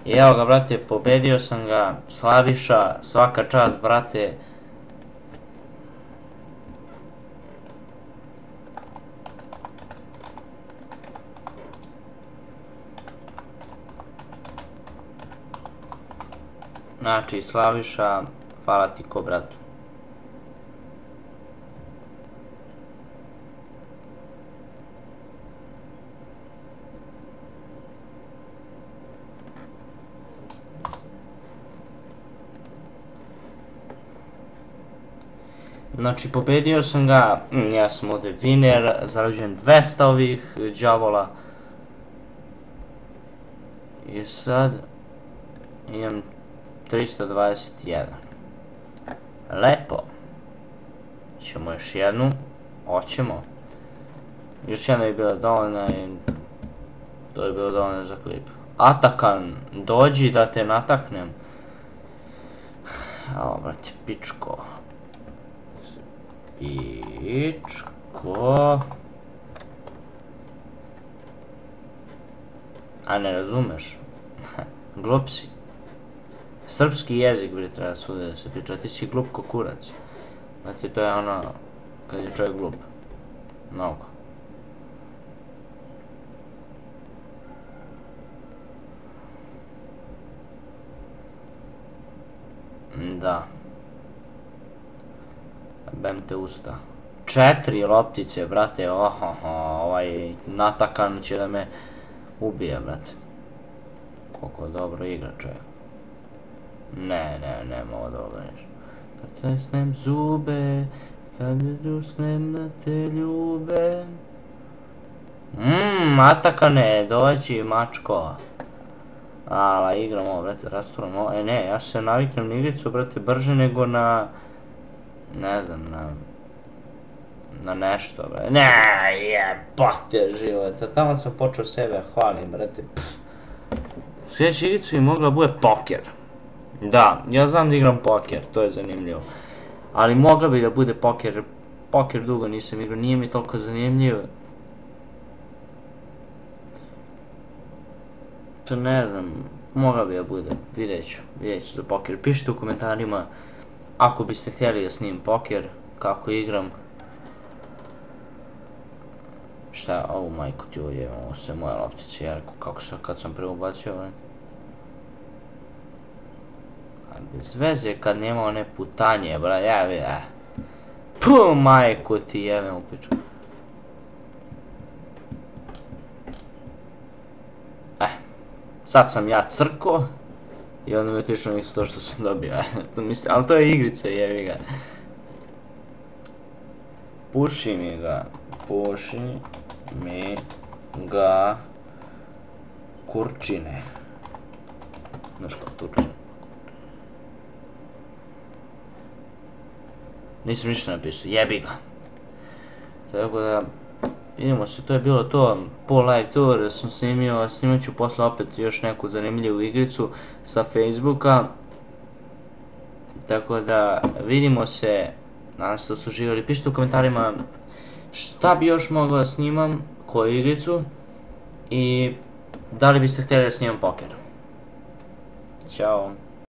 I evo ga, brate, pobedio sam ga, Slaviša, svaka čast, brate. Znači, Slaviša, hvala ti ko bratu. Znači, pobedio sam ga, ja sam ovdje winner, zarađujem 200 ovih đavola. I sad imam 321. Lepo. Ćemo još jednu. Hoćemo. Još jedna je bila dovoljna i to je bilo dovoljno za klip. Atakan, dođi da te nataknem. Evo, brate, pičko. Pičko. A ne razumeš? Glup si. Srpski jezik bi treba svuda da se priča, ti si glup ko kurac. Znači to je ono, kad je čovjek glup. Mnogo. Da. Bem te usta. 4 loptice, brate, ovaj natakan će da me ubije, brate. Koliko dobro igra čovjek. Ne, ovo dobro nešto. Kad stisnem zube, kad usnem da te ljube. Atakane, dođi mačko. Ala, igram ovo, brate, rasturam ovo. Ne, ja se naviknem na igricu, brate, brže nego na... Ne znam, na nešto, brate. Ne, jebote života. Tamo sam počeo sebe hvalim, brate. Sljedeća igrica bi mogla bude poker. Da, ja znam da igram poker, to je zanimljivo. Ali mogla bi da bude poker, poker dugo nisam igrao, nije mi toliko zanimljivo. To ne znam, mogla bi da bude, vidjet ću za poker. Pišite u komentarima ako biste htjeli da snimim poker, kako igram. Šta, ovu majku ti uvijek, ovo sve moje loptice, jer kad sam preubacio, bez veze kad nema one putanje, bra, Puh, majku ti jebem u pičku. Sad sam ja crko i onda mi je otišlo nisu to što sam dobio, ali to je igrica, jebi ga. Puši mi ga, kurčine. Znaš kao turčine. Nisam ništa napisao, jebi ga. Tako da, vidimo se, to je bilo to, pol live tour da sam snimio, snimat ću posle opet još neku zanimljivu igricu sa Facebooka. Tako da, vidimo se, nadam se da ste uživali, pišite u komentarima šta bi još mogao da snimam, koju igricu i da li biste htjeli da snimam poker. Ćao.